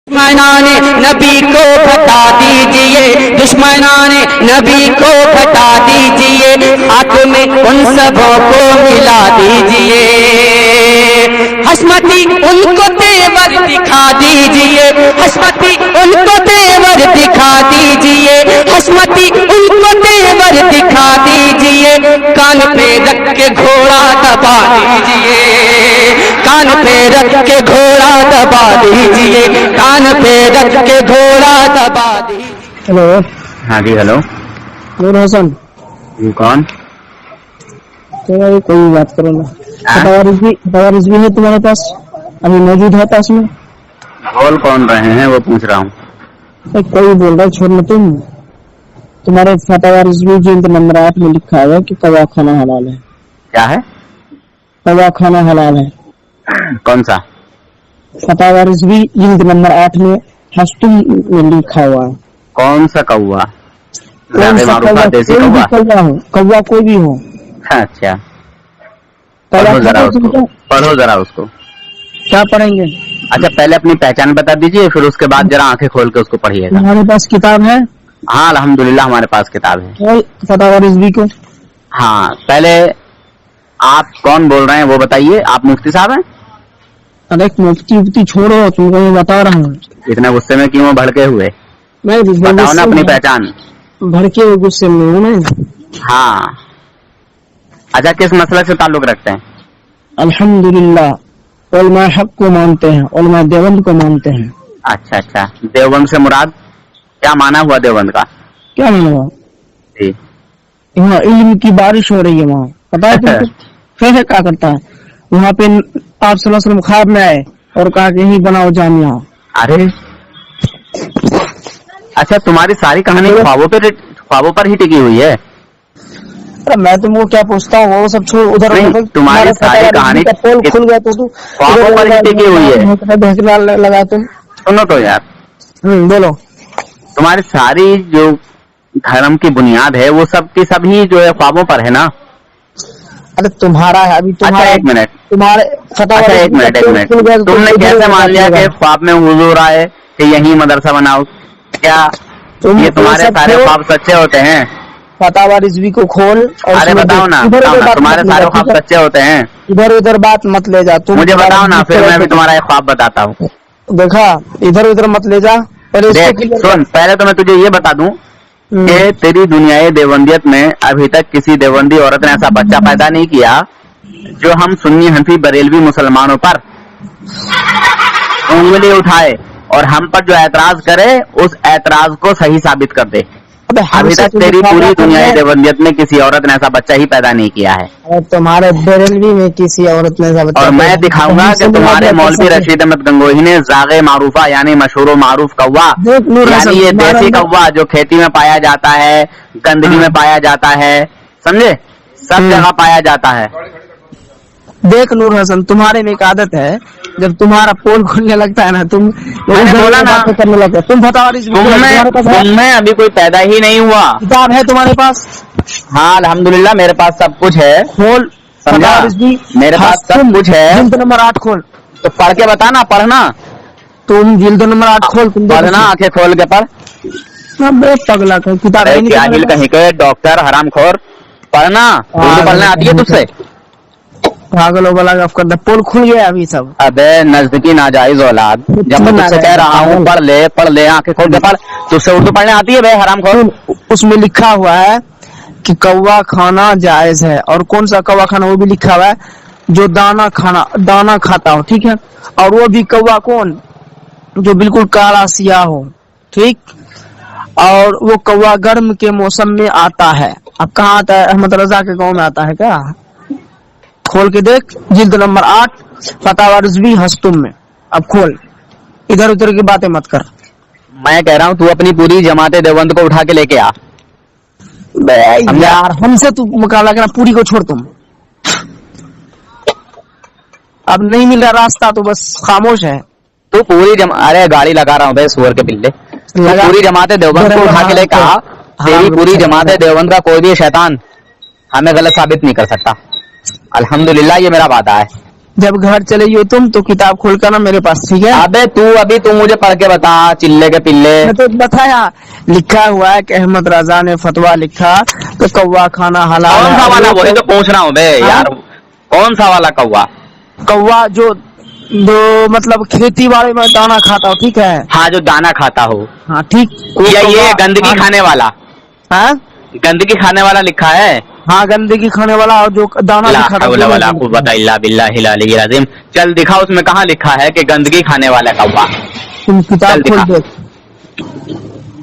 दुश्मनान नबी को बता दीजिए, दुश्मनान नबी को बता दीजिए, हाथ में उन सबों को मिला दीजिए, हस्मती उनको तेवर दिखा दीजिए, हस्मती उनको तेवर दिखा दीजिए, हस्मती उनको तेवर दिखा दीजिए, कान पे रख के घोड़ा दबा दीजिए, कान पे रख के घोड़ा दबा दीजिए, कान पे रख के घोड़ा दबा दीजिए। हेलो। हाँ जी हेलो। नूर हसन जी कौन? तो कोई बात करो ना। फटावारिस भी है तुम्हारे पास, अभी मौजूद है पास में? बोल कौन रहे हैं वो पूछ रहा हूँ। कोई बोल रहा है, छोड़ना तुम्हारे फटावारिस भी जिल्द नंबर 8 में लिखा हुआ है कि कवा खाना हलाल है। क्या है? कवा खाना हलाल है। कौन सा? फटावारिस भी जिल्द नंबर 8 में हस्तुम में लिखा हुआ है। कौन सा कौवा? कौन सा कौवा? देसी कोई भी कौवा कौवा हो, कौवा कोई भी हो। अच्छा कौवा पढ़ो जरा उसको। क्या पढ़ेंगे? अच्छा पहले अपनी पहचान बता दीजिए, फिर उसके बाद जरा आंखें खोल के उसको पढ़िएगा। हमारे पास किताब है। हाँ अल्हम्दुलिल्लाह हमारे पास किताब है। फटावारिस भी को। हाँ पहले आप कौन बोल रहे हैं वो बताइए। आप मुफ्ती साहब हैं? अरे मुफ्ती छोड़ो, तुमको मैं बता रहा हूँ। इतने गुस्से में क्यों भड़के हुए? मैं बताओ ना अपनी पहचान। भड़के हुए गुस्से में हूँ मैं। हाँ अच्छा किस मसलक से ताल्लुक रखते हैं? अल्हम्दुलिल्लाह उलमा हक को मानते हैं, उलमा देवबंद को मानते हैं। अच्छा अच्छा देवबंद से मुराद क्या माना हुआ देवबंद का? क्या माना हुआ? जी वहाँ इल्म की बारिश हो रही है, वहाँ पता है तुमको? फिर क्या करता है वहाँ पे? आप सल्लल्लाहु अलैहि वसल्लम ख्वाब में आए और कहा कि यही बनाओ जामिया। अरे अच्छा तुम्हारी सारी कहानी ख्वाबों पर ही टिकी हुई है? अरे मैं तुमको क्या पूछता हूँ, वो सब छोड़ उधर। तुम्हारी सारी कहानी पोल खुल गया तो ख्वाबों पर ही टिकी हुई है। लगा तुम। सुनो तो यार। बोलो। तुम्हारी सारी जो धर्म की बुनियाद है वो सब की सब ही जो है ख्वाबों पर है ना? अरे तुम्हारा है अभी तुम्हारा। अच्छा एक मिनट तुम्हारे अच्छा एक मिनट तुमने कैसे मान लिया कि ख्वाब में हुजूर आए कि यही मदरसा बनाओ? क्या ये तुम्हारे सारे ख्वाब सच्चे होते हैं? फटावारिस भी को खोल और अरे बताओ ना तुम्हारे सारे ख्वाब सच्चे होते हैं? इधर उधर बात मत ले जा तुम। मुझे बताओ ना, फिर मैं भी तुम्हारा एक ख्वाब बताता हूँ। देखा, इधर उधर मत ले जा। सुन पहले तो मैं तुझे ये बता दूं कि तेरी दुनियाई देवबंदियत में अभी तक किसी देवबंदी औरत ने ऐसा बच्चा पैदा नहीं किया जो हम सुन्नी हनफी बरेलवी मुसलमानों पर उंगली उठाए और हम पर जो ऐतराज करे उस ऐतराज को सही साबित कर दे। अभी तक तेरी पूरी दुनियाई देवबंदियत में किसी औरत ने ऐसा बच्चा ही पैदा नहीं किया है। तुम्हारे बरेलवी में किसी औरत ने ऐसा बच्चा। और मैं दिखाऊंगा कि तुम्हारे मौलवी रशीद अहमद गंगोही ने जागे मारूफा यानी मशहूर मारूफ कौवा, यानी ये देसी कौवा जो खेती में पाया जाता है, गंदगी में पाया जाता है, समझे, सब जगह पाया जाता है। देख नूर हसन, तुम्हारे में एक आदत है, जब तुम्हारा पोल खुलने लगता है ना तुम बोला ना करने लगता है। तुम फटावारिस में अभी कोई पैदा ही नहीं हुआ। किताब है तुम्हारे पास? हाँ अल्हम्दुलिल्लाह मेरे पास सब कुछ है। खोल फटावारिस भी, मेरे पास सब कुछ है। जिल्द नंबर 8 खोल। तो पढ़ के बता ना, पढ़ना। तुम जिल्द नंबर 8 खोल, तुम पढ़ना, आंखें खोल के पढ़। पगला किताब जाहिल कहीं के डॉक्टर हरामखोर, पढ़ना। उर्दू पढ़ने आती है तुझसे? पागल कर पोल खुल गया अभी सब। अबे नजदीकी नाजायज औलाद, जब मैं तुझसे कह रहा हूँ पढ़ ले आंखें खोल के पढ़। तुझसे उर्दू पढ़ने आती है बे हरामखोर? उसमें लिखा हुआ है कि कौवा खाना जायज है, और कौन सा कौवा खाना वो भी लिखा हुआ है, जो दाना खाता हो, ठीक है। और वो भी कौवा कौन? जो बिल्कुल काला सियाह हो, ठीक। और वो कौवा गर्म के मौसम में आता है। अब कहाँ आता है? अहमद रजा के गाँव में आता है क्या? खोल के देख, जिल्द नंबर 8 फटावारिस भी हस्तुम में। अब खोल, इधर उधर की बातें मत कर। मैं कह रहा हूँ तू अपनी पूरी जमाते देवबंद को उठा के लेके आ। यार हमसे तू मुकाबला करना, पूरी को छोड़ तुम। अब नहीं मिल रहा रास्ता तो बस खामोश है। तू पूरी अरे गाड़ी लगा रहा हूँ भाई सुअर के पिल्ले। पूरी जमाते देवबंद को उठा के लेके आ। तेरी पूरी जमाते देवबंद का कोई भी शैतान हमें गलत साबित नहीं कर सकता। अल्हम्दुलिल्लाह ये मेरा वादा है। जब घर चले हो तुम तो किताब खोल कर ना मेरे पास, ठीक है? अबे अभी तू मुझे पढ़ के बता, चिल्ले के पिल्ले। मैं तो बताया, लिखा हुआ है कि अहमद रजा ने फतवा लिखा तो कौवा खाना हलाल कौन सा वाला? वही तो पूछ रहा हूँ बे यार, कौन सा वाला कौवा? कौवा जो मतलब खेती बाड़ी में दाना खाता हो, ठीक है? हाँ, जो दाना खाता हो। हाँ ठीक। या ये गंदगी खाने वाला? हाँ गंदगी खाने वाला लिखा है। हाँ, गंदगी खाने वाला और जो दाना भी खाता है। चल दिखा, उसमें कहाँ लिखा है कि गंदगी खाने वाला कौवा? तुम किताब खोल दे,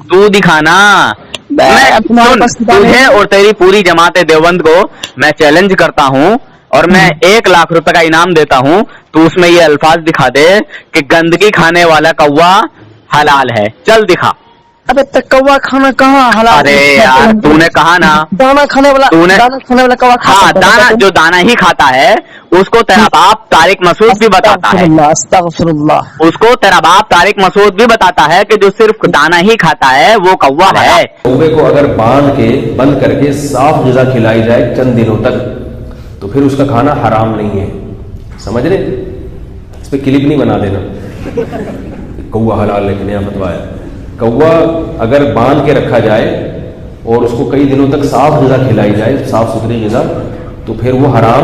तू दिखाना। तुझे और तेरी पूरी जमात देवबंद को मैं चैलेंज करता हूँ और मैं 1 लाख रुपए का इनाम देता हूँ, तू उसमें ये अल्फाज दिखा दे कि गंदगी खाने वाला कौवा हलाल है। चल दिखा। अबे तक कौवा खाना कहाँ हलाल? अरे यार तूने कहा ना दाना खाने वाला, दाना खाने वाला कौवा खाता है। हाँ, दाना जो दाना ही खाता है उसको तेरा बाप तारिक मसूद भी बताता है। अस्तगफिरुल्लाह। उसको तेरा बाप तारिक मसूद भी बताता है कि जो सिर्फ दाना ही खाता है वो कौवा है। कौवे को अगर बंद करके साफ ग़िज़ा खिलाई जाए चंद दिनों तक तो फिर उसका खाना हराम नहीं है। समझ रहे? इस पे क्लिप नहीं बना देना, कौवा हलाल लिखने या फतवा है। कौवा अगर बांध के रखा जाए और उसको कई दिनों तक साफ ग़िज़ा खिलाई जाए, साफ सुथरी ग़िज़ा, तो फिर वो हराम,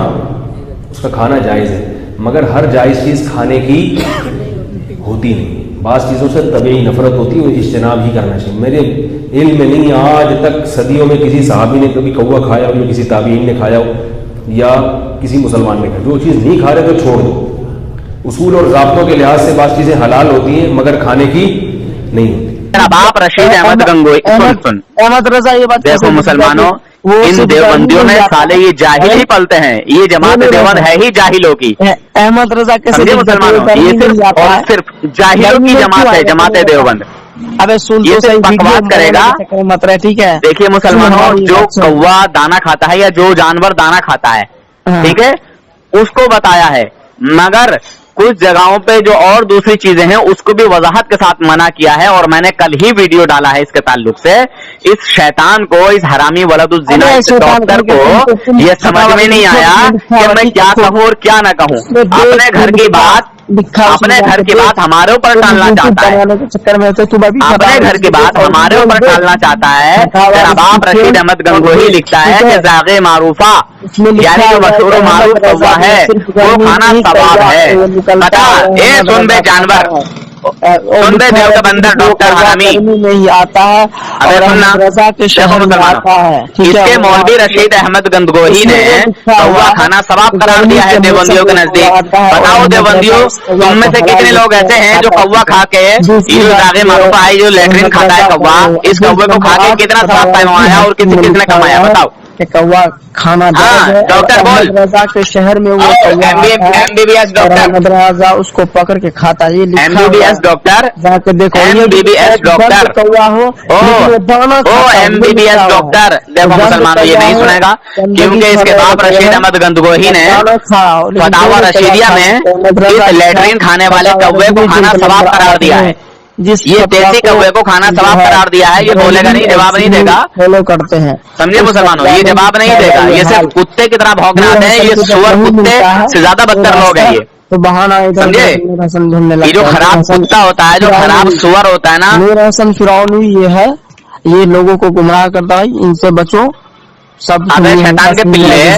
उसका खाना जायज़ है। मगर हर जायज़ चीज़ खाने की होती नहीं, बाज़ चीज़ों से तबीई नफरत होती है, इज्तनाब ही करना चाहिए। मेरे इल्म में नहीं आज तक सदियों में किसी सहाबी ने कभी कौवा खाया हो, या किसी ताबीन ने खाया हो, या किसी मुसलमान ने खाया। जो चीज़ नहीं खा रहे तो छोड़ दो। उसूल और ज़ाब्तों के लिहाज से बाज़ चीज़ें हलाल होती हैं मगर खाने की नहीं होती। तेरा बाप रशीद अहमद गंगोही, सुन अहमद रजा ये बात देखो मुसलमानों, इन देवबंदियों में साले ये जाहिल ही पलते हैं। ये जमात देवबंद है ही जाहिलों की। अहमद रजा समझे मुसलमानों, ये सिर्फ जाहिलों की जमात है, जमात देवबंद। अबे सुन, ये सिर्फ बकवास करेगा मत रहे, ठीक है? देखिए मुसलमानों, जो कौवा दाना खाता है या जो जानवर दाना खाता है, ठीक है, उसको बताया है। मगर कुछ जगहों पे जो और दूसरी चीजें हैं उसको भी वजाहत के साथ मना किया है। और मैंने कल ही वीडियो डाला है इसके ताल्लुक से। इस शैतान को, इस हरामी वलदुज़्ज़िना, इस डॉक्टर को ये समझ में नहीं आया कि मैं क्या कहूँ और क्या ना कहूँ। अपने घर की बात हमारे ऊपर टालना चाहता है, अपने घर की बात हमारे ऊपर टालना चाहता है। तेरा बाप रशीद अहमद गंगोही लिखता है कि ज़ाग़े मारूफा यानी जो मशहूर मारूफ कौवा है वो खाना सवाब है। बता ए सुन बे जानवर, सुन बे देव का बंदर डॉक्टर हरामी नहीं आता है। अबे सुनना, देखो मुसलमानों, इसके मौलवी रशीद अहमद गंगोही ने कौवा खाना सवाब करार दिया है देवबंदियों के नजदीक। बताओ देवबंदियों, तुम में से कितने लोग ऐसे हैं जो कौवा खा के, ये जो ज़ाग़े मारूफा है, जो लैट्रिन खाता है कौवा, इस कौवे को खा के कितना सवाब कमाया और किसने कमाया? बताओ। कौवा खाना डॉक्टर बोल, रजा के शहर में वो MBBS डॉक्टर रजा उसको पकड़ के खाता। ये MBBS डॉक्टर, जाके देखो, MBBS डॉक्टर कौवा हो, MBBS डॉक्टर। देखो मुसलमानों, ये नहीं सुनेगा क्योंकि इसके बाप रशीद अहमद गंगोही ने फतावा रशीदिया में इस लैट्रिन खाने वाले कौवे को खाना सवाब करार दिया है। ये देसी कौवे को खाना सवाब करार दिया है। ये बोलेगा नहीं, जवाब नहीं देगा। फॉलो करते हैं, समझे मुसलमानों, ये जवाब नहीं देगा। ये सिर्फ कुत्ते की तरह भौंकना आते हैं। ये सुअर कुत्ते से ज्यादा बदतर लोग हैं। ये तो बहाना समझे, ये जो खराब कुत्ता होता है, जो खराब सुअर होता है ना, मेरा हसन फिरौनी ये है, ये लोगों को गुमराह करता है, इनसे बचो सब। अबे शैतान के पिल्ले,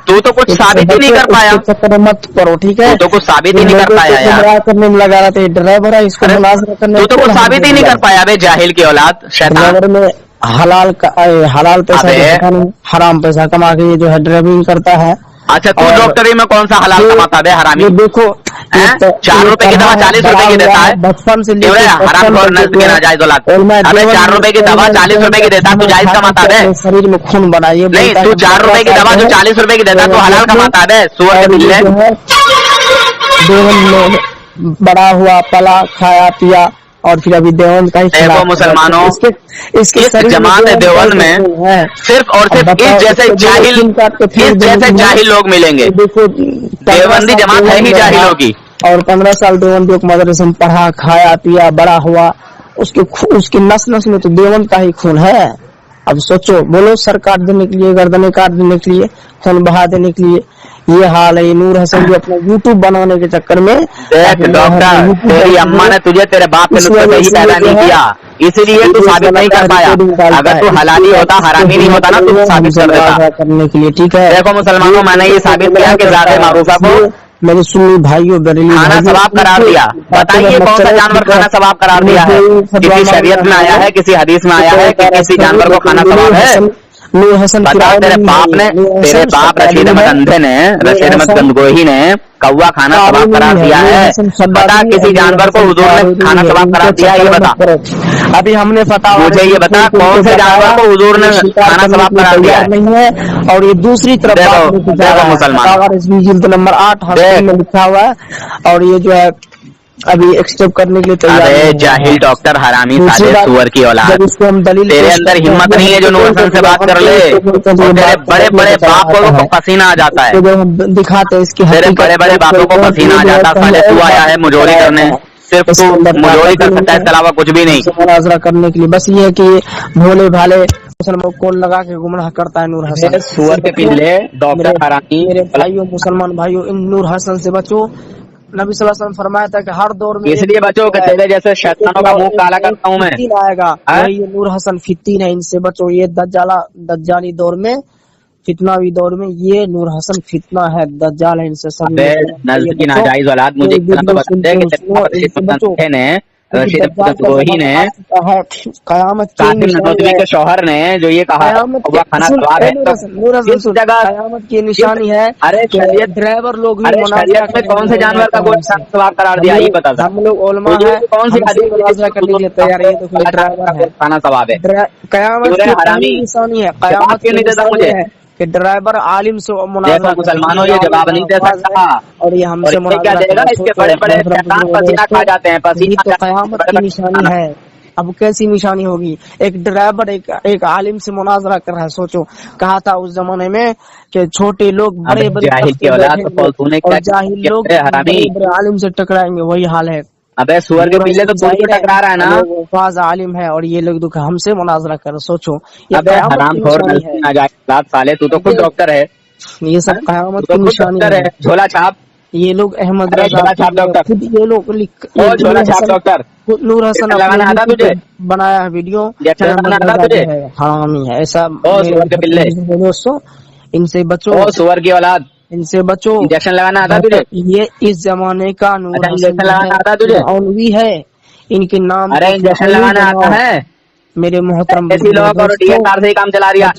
तू तो कुछ साबित ही नहीं कर पाया। चक्कर मत करो, ठीक है? तू तो कुछ साबित ही नहीं कर पाया यार। करने में लगा रहा था ड्राइवर है, इसको मुनाज़रा करने। तू तो कुछ साबित ही नहीं कर पाया बे, जाहिल की औलाद शैतान। ड्राइवर में हलाल पैसा, हराम पैसा कमा के ये जो है ड्राइविंग करता है। अच्छा, तू डॉक्टरी में कौन सा हलाल कमाता है हरामी? देखो 4 रुपए की दवा 40 रुपए की देता है। बचपन से हराम और नस्ल के नाजायज औलाद। अबे 4 रुपए की दवा 40 रुपए की देता, तू जायज कमाता है? शरीर में खून बनाइए। नहीं, तू 4 रुपए की दवा जो 40 रुपए की देता, तो हलाल कमाता है सुअर के पिल्ले। देवन में बड़ा हुआ, पला, खाया पिया, और फिर अभी देवबंद का ही देखो मुसलमानों, इसके जमात देवबंद में सिर्फ और सिर्फ इस जैसे जाहिल लोग मिलेंगे। देवबंदी जमात है ही जाहिलों की। और 15 साल देवबंदियों को मदरसे में पढ़ा, खाया पिया, बड़ा हुआ, उसकी नस में तो देवबंद का ही खून है। अब सोचो, बोलो, सर काट देने के लिए, गर्दनें काट देने के लिए, खून बहा देने के लिए, یہ حال ہے نور حسن جو اپنا یوٹیوب بنانے کے چکر میں. دیکھ ڈاکٹر، تیری اماں نے تجھے تیرے باپ کے نسخے سے ہی پیدا نہیں کیا، اسی لیے تو ثابت نہیں کر پایا. اگر تو حلالی ہوتا حرامی نہیں ہوتا نا تو ثابت کر دیتا. کرنے کے لیے ٹھیک ہے. دیکھو مسلمانوں، میں نے یہ ثابت کیا کہ ذات معروفہ کو میرے سنی بھائیوں بریلی کھانا ثواب قرار دیا. بتائیے کون سا جانور کھانا ثواب قرار دیا ہے؟ کسی شریعت میں آیا ہے، کسی حدیث میں آیا ہے کہ کسی جانور کو کھانا ثواب ہے؟ نور حسن بتا، تیرے باپ رشید احمد اندھے نے، رشید احمد گنگوہی نے کوا کھانا ثواب قرار دیا ہے؟ بتا کسی جانور کو حضور نے کھانا ثواب قرار دیا ہے؟ یہ بتا. ابھی ہم نے فتح مجھے یہ بتا کون سے جانور کو حضور نے کھانا ثواب قرار دیا ہے؟ نہیں ہے. اور یہ دوسری طرف مسلمان جلد نمبر 8 میں لکھا ہوا ہے. اور یہ جو ہے ابھی ایکسپٹ کرنے کے لیے تیار ارے جاہل ڈاکٹر حرامی سادے سور کی اولاد، تیرے اندر ہمت نہیں ہے جو نور حسن سے بات کر لے. تیرے بڑے بڑے باپ کو پسینہ آ جاتا ہے، دکھاتے اس کی تیرے بڑے بڑے باپوں کو پسینہ آ جاتا ہے. سالے تو آیا ہے مجوری کرنے، صرف تو مجوری کر سکتا ہے، اس کے علاوہ کچھ بھی نہیں. مناظرہ کرنے کے لیے بس یہ ہے کہ بھولے بھالے مسلمانوں کو لگا کے گمراہ کرتا ہے نور حسن. سور کے پلے ڈاکٹر حرامی. میرے بھائیوں مسلمان بھائیوں، ان نور حسن سے بچو. نبی صلی اللہ علیہ وسلم فرمایا تھا کہ ہر دور میں اس لیے بچو کہ تیرے جیسے شیطانوں کا منہ کالا کرتا ہوں میں. فتین آئے گا، یہ نور حسن فتین ہے، ان سے بچو. یہ دجالی دور میں، فتناوی دور میں یہ نور حسن فتنہ ہے، دجال ہے. ان سے سب نزل کی ناجائز اولاد. مجھے اتنا تو بتا دے کہ رشید گنگوہی نے قیامت قاسم ندوی کے شوہر نے جو یہ کہا وہ کھانا ثواب ہے، اس جگہ قیامت کی نشانی ہے. ارے شریعت ڈرائیور لوگ بھی شریعت میں کون سے جانور کا گوشت ثواب قرار دیا یہ بتا تھا. ہم لوگ علماء ہیں، کون سی مناظرہ کرنے کے لیے تیار ہے. تو ڈرائیور ہے، کھانا ثواب ہے. قیامت کی نشانی ہے، قیامت کی نشانی ہے کہ ڈرائیور عالم سے مناظرہ. مسلمانوں یہ جواب نہیں دے سکتا، اور یہ ہم سے کیا دے گا؟ اس کے بڑے بڑے شیطان پسینہ کھا جاتے ہیں. پسینہ تو قیامت کی نشانی ہے. اب کیسی نشانی ہوگی؟ ایک ڈرائیور ایک عالم سے مناظرہ کر رہا ہے. سوچو، کہا تھا اس زمانے میں کہ چھوٹے لوگ بڑے بڑے جاہل لوگ بڑے عالم سے ٹکرائیں گے. وہی حال ہے. ابے سور کے پلے تو ٹکرا رہا ہے نا. فاز عالم ہے اور یہ لوگ ہم سے مناظرہ کر. سوچو، سالے تو خود ڈاکٹر ہے. یہ سب قیامت کی نشانی ہے. جھولا چھاپ یہ لوگ احمد رضا خود یہ لوگ جھولا چھاپ ڈاکٹر نور حسن لگانا آتا تجھے؟ بنایا ہے ویڈیو. حرامی ہے ایسا. دوستوں ان سے بچو، سور کی اولاد، ان سے بچو. انجیکشن لگانا آتا تجھے؟ یہ اس زمانے کا نور انجیکشن لگانا آتا تجھے؟ مولوی ہے، ان کے نام. ارے انجیکشن لگانا آتا ہے؟ میرے محترم ایسی لوگوں کو کار سے ہی کام چلا رہا.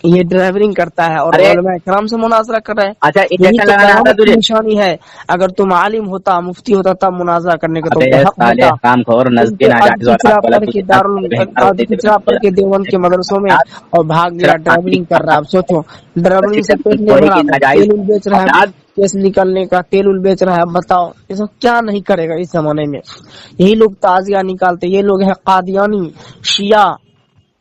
یہ ڈرائیورنگ کرتا ہے اور علماء کرام سے مناظرہ کر رہا ہے. اچھا انجیکشن لگانا آتا تجھے؟ نشانی ہے. اگر تم عالم ہوتا، مفتی ہوتا، تب مناظرہ کرنے کا تو دیوبند کے مدرسوں میں اور بھاگ گیا ڈرائیورنگ کر رہا. اب سوچو، ڈرائیورنگ سے پیٹ نہیں بھرا، تیل بیچ رہا ہے، کیس نکلنے کا تیل بیچ رہا ہے. اب بتاؤ یہ سب کیا نہیں کرے گا اس زمانے میں. یہی لوگ تعزیہ نکالتے، یہ لوگ ہے قادیانی شیعہ.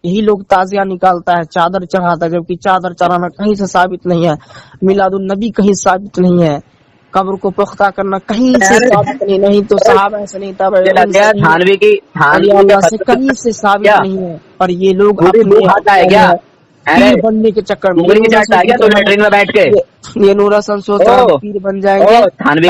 یہی لوگ تعزیہ نکالتا ہے، چادر چڑھاتا ہے، جبکہ چادر چڑھانا کہیں سے ثابت نہیں ہے. میلاد النبی کہیں ثابت نہیں ہے. قبر کو پختہ کرنا کہیں سے ثابت نہیں. تو صحابہ سے نہیں، تھانوی کی سے کہیں سے ثابت نہیں ہے. اور یہ لوگ پیر بننے کے چکر میں بیٹھ کے یہ نور حسن سوچا پیر بن جائیں گے. مرنے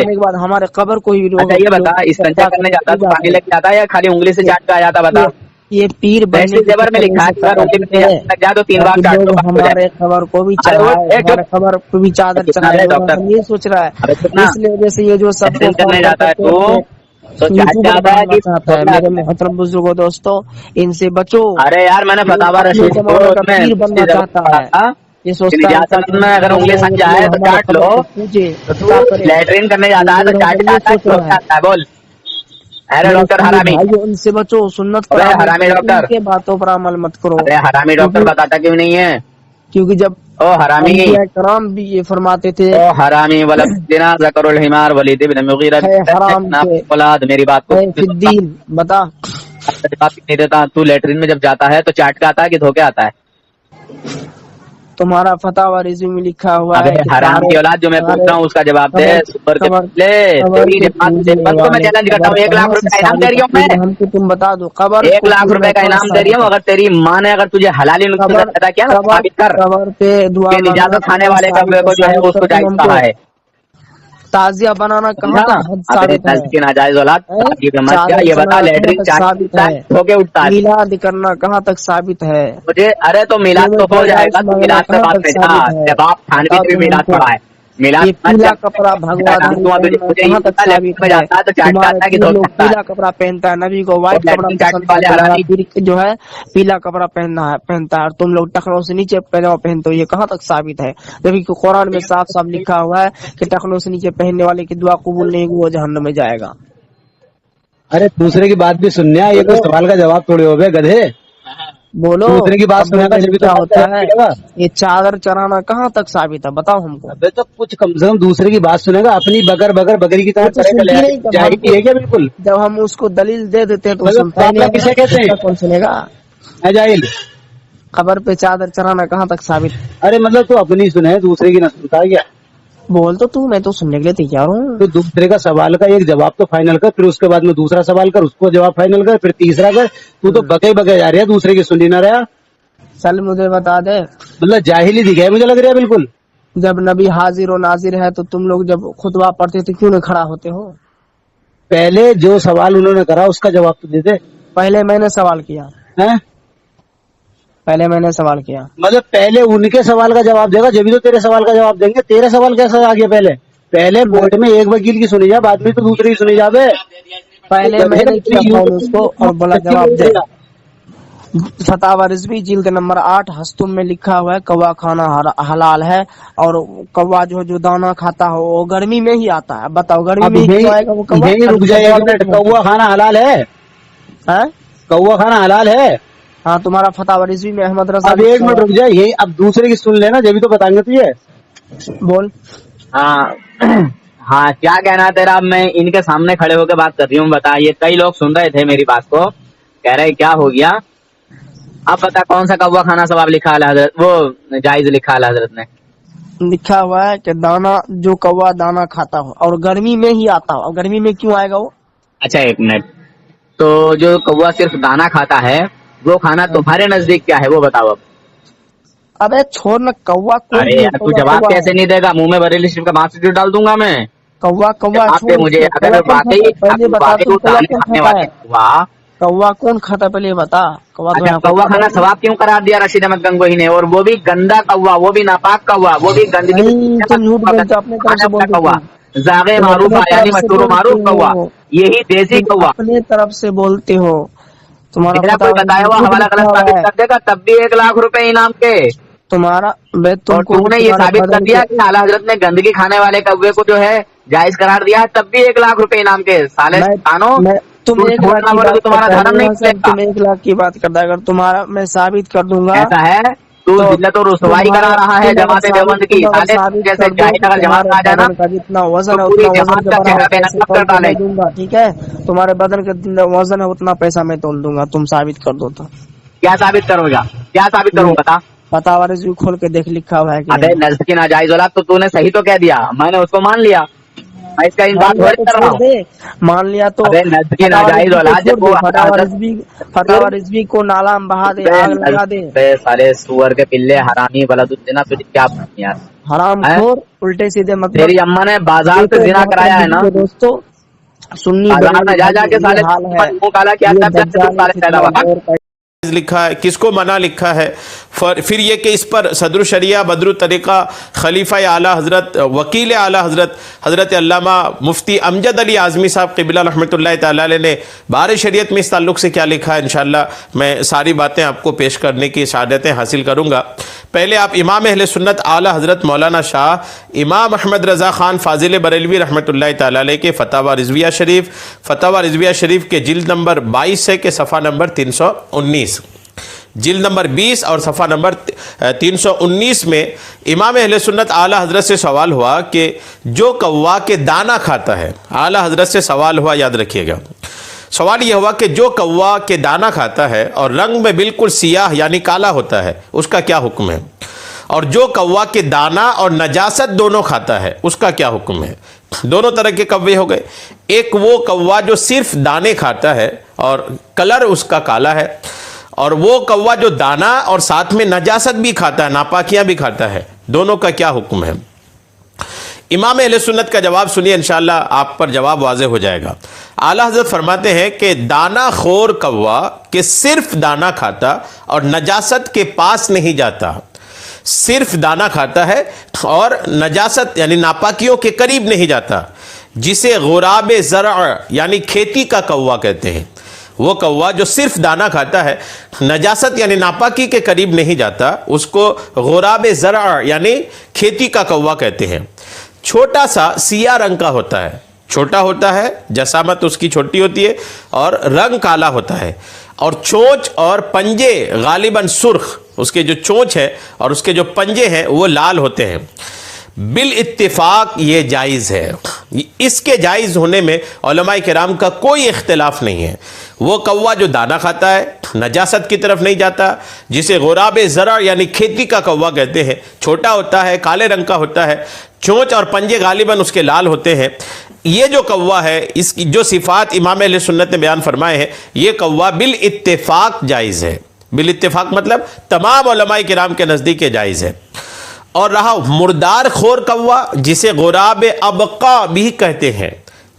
کے بعد ہمارے قبر کو ہی یہ بتا استنجا کرنے جاتا تو پانی لے کے جاتا یا خالی انگلی سے چاٹ کے آ جاتا؟ بتا. یہ پیر بننے زبر میں لکھا ہے تو 3 بار چاٹ لو. ہمارے خبر کو بھی چڑھائے، ہمارے خبر کو بھی چادر چڑھائے. یہ سوچ رہا ہے اس لیے وجہ سے یہ جو سب کرنے جاتا ہے تو میرے محترم بزرگوں دوستوں ان سے بچو. ارے یار میں نے فتاوا رشید پیر بننا چاہتا ہے، یہ سوچتا ہے اگر انگلی سن جائے تو چاٹ لو. لیٹرین کرنے جاتا ہے تو چاٹ ہے. بول ارے ڈاکٹر حرامی، ان سے بچو. سنت حرامی ڈاکٹر کے باتوں پر عمل مت کرو. ارے حرامی ڈاکٹر بتاتا کیوں نہیں ہے؟ کیونکہ جب حرامی کرام بھی یہ فرماتے تھے حرامی ولدنا ذکر الحمار ولید بن مغیرہ اولاد. میری بات کو بتا نہیں دیتا. تو لیٹرین میں جب جاتا ہے تو چاٹ کے آتا ہے کہ دھو کے آتا ہے؟ तुम्हारा फतावा रिज्यूम में लिखा हुआ अबे है कि हराम की औलाद, जो मैं पूछ रहा हूँ उसका जवाब दे। सुपर के ले तेरी जबान को मैं चैलेंज करता हूँ, 1 लाख रुपए का इनाम दे रही हूँ मैं, हमको तुम बता दो कबर 1 लाख रुपए का इनाम दे रही हूँ। अगर तेरी माँ ने अगर तुझे हलाली नुस्खे से पैदा किया ना, साबित कर कबर पे दुआ कि निजात खाने वाले कब्जे को जो है उसको जायज कहा है। ताजिया बनाना कहाँ तक हद साबित है? की नाजायज औलाद मत क्या, ये बता लैटरिन साबित है, होके उठता है मिलाद करना कहाँ तक साबित है? मुझे? अरे तो मिलाद तो हो जाएगा, तो मिलाद पे बात नहीं था। जब आप थानवी में मिलाद पढ़ा है, मिलाद ये पीला कपड़ा भगवा कहाँ तक साबित है? तुम्हारे लोग पीला कपड़ा पहनता है, नबी को व्हाइट कपड़ा पसंद है, जो है पीला कपड़ा पहनता है, और तुम लोग टखनों से नीचे पैजामा पहनते हो, ये कहाँ तक साबित है? जबकि कुरान में साफ साफ लिखा हुआ है कि टखनों से नीचे पहनने वाले की दुआ कबूल नहीं, वो जहन्नम में जाएगा। अरे दूसरे की बात भी सुनने, ये कोई सवाल का जवाब थोड़ी हो गए गधे। बोलो दूसरे की बात सुनेगा जब क्या तो होता है? ये चादर चढ़ाना कहाँ तक साबित है, बताओ हमको। अबे तो कुछ कम से कम दूसरे की बात सुनेगा, अपनी बकरी की तरह जाहिर है क्या? बिल्कुल। जब हम उसको दलील दे देते हैं तो मतलब सुनता ही नहीं, किसे कहते हैं? कौन सुनेगा? है जाहिल। खबर पे चादर चढ़ाना कहाँ तक साबित? अरे मतलब तू अपनी सुने, दूसरे की ना सुनता है क्या? बोल तो तू, मैं तो सुनने के लिए तैयार हूँ। तो दूसरे का सवाल का एक जवाब तो फाइनल कर, फिर उसके बाद में दूसरा सवाल कर, उसको जवाब फाइनल कर, फिर तीसरा कर। तू तो बके जा रही है, दूसरे की सुनी ना रहा। चल मुझे बता दे, मतलब जाहिल ही दिखा है मुझे लग रहा है बिल्कुल। जब नबी हाजिर और नाजिर है तो तुम लोग जब खुतबा पढ़ते तो क्यों नहीं खड़ा होते हो? पहले जो सवाल उन्होंने करा उसका जवाब तो दे दे। पहले मैंने सवाल किया, हैं? पहले मैंने सवाल किया। मतलब पहले उनके सवाल का जवाब देगा, जब भी तो तेरे सवाल का जवाब देंगे। तेरे सवाल कैसा आ गया? पहले कोर्ट में एक वकील की सुनी जा, बाद में तो दूसरे की सुनी जावे। पहले मैंने किया फोन उसको और बोला जवाब दे। फतावा रिजवी जिल्द नंबर 8 हस्तुम में लिखा हुआ है कौवा खाना हलाल है, और कौवा जो दाना खाता हो वो गर्मी में ही आता है। बताओ गर्मी में ही क्यों आएगा वो कौवा? रुक जाए एक मिनट, कौवा खाना हलाल है? कौवा खाना हलाल है? हाँ, तुम्हारा फतावा रिजवी में अहमद रजा। अब एक मिनट रुक जाए, यही अब दूसरे की सुन लेना, जब भी तो बताएंगे तुझे। बोल। हाँ क्या कहना है तेरा? अब मैं इनके सामने खड़े होकर बात कर रही हूँ, बता। ये कई लोग सुन रहे थे मेरी बात को, कह रहे क्या हो गया। अब बता कौन सा कौवा खाना सवाब लिखा है हजरत, वो जायज लिखा है हजरत ने? लिखा हुआ है कि दाना, जो कौवा दाना खाता हो और गर्मी में ही आता हो। और गर्मी में क्यों आएगा वो? अच्छा एक मिनट, तो जो कौवा सिर्फ दाना खाता है वो खाना तुम्हारे नजदीक क्या है वो बताओ अब। अबे छोड़ न, कौवा को। अरे यार तू जवाब कैसे नहीं देगा? मुंह में बरेली शरीफ का मार्क्स डाल दूंगा मैं। कौवा छोड़ मुझे, अगर वाकई कौवा कौन खाता पहले बता। कौवा खाना सवाब क्यों करार दिया रशीद अहमद गंगोही ने? और वो भी गंदा कौवा, वो भी नापाक कौवा, वो भी गंदगी कौवा, जागे मारूफ यानी मशहूर मारूफ कौवा, यही देसी कौवा। अपने तरफ से बोलते हो, तुम्हारा कोई बताया हुआ हवाला गलत साबित कर देगा तब भी 1 लाख रुपए इनाम के। तुम्हारा तुमने ये साबित कर दिया कि आला हजरत ने गंदगी खाने वाले कौवे को जो है जायज करार दिया है, तब भी 1 लाख रुपए इनाम के। साले तुम 1 लाख तुम्हारा धर्म नहीं चलेगा। तुम 1 लाख की बात करता है, अगर तुम्हारा मैं साबित कर दूंगा। ऐसा है तू जिल्लत और रुसवाई करा रहा है जमात देवबंद की। साले जैसे जाहिल अगर जमात आ जाना, जितना वजन है पूरी उतना जमात का चेहरा बेनकाब कर डाले। दूंगा, ठीक है? तुम्हारे बदन का वजन है उतना पैसा मैं तोल दूंगा, तुम साबित कर दो। तो क्या साबित करोगा? क्या साबित करूँ बता? फतावा रिजवी खोल के देख, लिखा हुआ है कि अबे नज्द की नाजायज औलाद, तो तूने सही तो कह दिया, मैंने उसको मान लिया, मैं इसका इंकार कर रहा हूँ। मान लिया तो अबे नज्द की नाजायज औलाद, जब वो फतावा रिजवी को नाला में बहा दे, आग लगा दे। सारे सुअर के पिल्ले हरामी बलदुद्दीना, तुझे क्या यार हराम खोर, उल्टे सीधे मतलब। तेरी अम्मा ने बाजार से जिना कराया है ना दोस्तों, सुन्नी बाजार में जा जाके साले मुंह काला किया, तब जाके साले पैदा हुआ। लिखा है, किसको मना लिखा है? फिर ये कि इस पर सदर शरिया बदरु तरीक़ा खलीफा आला हज़रत वकील आला हज़रत हज़रत अल्लामा मुफ्ती अमजद अली आज़मी साहब क़िबला रहमतुल्लाह तआला अलैह ने बार शरीयत में इस ताल्लुक़ से क्या लिखा है, इंशाअल्लाह मैं सारी बातें आपको पेश करने की शहादतें हासिल करूँगा। पहले आप इमाम अहले सुन्नत आला हज़रत मौलाना शाह इमाम अहमद रज़ा ख़ान फ़ाज़िल बरेलवी रहमतुल्लाह तआला अलैह के फतावा रिज़विया शरीफ के जिल्द नंबर 22 से के सफ़ा नंबर 319, जिल्द नंबर 20 और सफ़ा नंबर 319 में इमाम अहले सुन्नत आला हज़रत से सवाल हुआ कि जो कौवा के दाना खाता है, आला हज़रत से सवाल हुआ, याद रखिएगा सवाल यह हुआ कि जो कौवा के दाना खाता है और रंग में बिल्कुल सियाह यानी काला होता है, उसका क्या हुक्म है? اور جو کوا کے دانا اور نجاست دونوں کھاتا ہے اس کا کیا حکم ہے؟ دونوں طرح کے کوے ہو گئے. ایک وہ کوا جو صرف دانے کھاتا ہے اور کلر اس کا کالا ہے، اور وہ کوا جو دانا اور ساتھ میں نجاست بھی کھاتا ہے، ناپاکیاں بھی کھاتا ہے. دونوں کا کیا حکم ہے؟ امام اہل سنت کا جواب سنیے، انشاءاللہ آپ پر جواب واضح ہو جائے گا. اعلیٰ حضرت فرماتے ہیں کہ دانا خور کوا کہ صرف دانا کھاتا اور نجاست کے پاس نہیں جاتا، صرف دانا کھاتا ہے اور نجاست یعنی ناپاکیوں کے قریب نہیں جاتا، جسے غراب زرع یعنی کھیتی کا کوا کہتے ہیں. وہ کوا جو صرف دانا کھاتا ہے، نجاست یعنی ناپاکی کے قریب نہیں جاتا، اس کو غراب زرع یعنی کھیتی کا کوا کہتے ہیں. چھوٹا سا سیاہ رنگ کا ہوتا ہے، چھوٹا ہوتا ہے، جسامت اس کی چھوٹی ہوتی ہے اور رنگ کالا ہوتا ہے، اور چونچ اور پنجے غالباً سرخ، اس کے جو چونچ ہے اور اس کے جو پنجے ہیں وہ لال ہوتے ہیں. بالاتفاق یہ جائز ہے، اس کے جائز ہونے میں علماء کرام کا کوئی اختلاف نہیں ہے. وہ کوا جو دانا کھاتا ہے، نجاست کی طرف نہیں جاتا، جسے غراب زرع یعنی کھیتی کا کوا کہتے ہیں، چھوٹا ہوتا ہے، کالے رنگ کا ہوتا ہے، چونچ اور پنجے غالباً اس کے لال ہوتے ہیں. یہ جو کوا ہے، اس کی جو صفات امام اہل سنت نے بیان فرمائے ہیں، یہ کوا بالاتفاق جائز ہے. بالاتفاق مطلب تمام علماء کرام کے نزدیک یہ جائز ہے. اور رہا مردار خور کوا، جسے غراب ابقا بھی کہتے ہیں،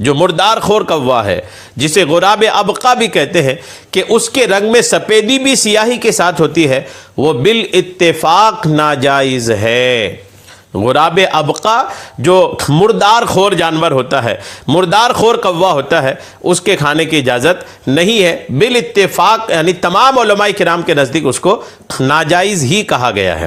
جو مردار خور کوا ہے جسے غراب ابقا بھی کہتے ہیں کہ اس کے رنگ میں سفیدی بھی سیاہی کے ساتھ ہوتی ہے، وہ بالاتفاق ناجائز ہے. غراب ابقا جو مردار خور جانور ہوتا ہے، مردار خور کوا ہوتا ہے، اس کے کھانے کی اجازت نہیں ہے. بالاتفاق یعنی تمام علماء کرام کے نزدیک اس کو ناجائز ہی کہا گیا ہے.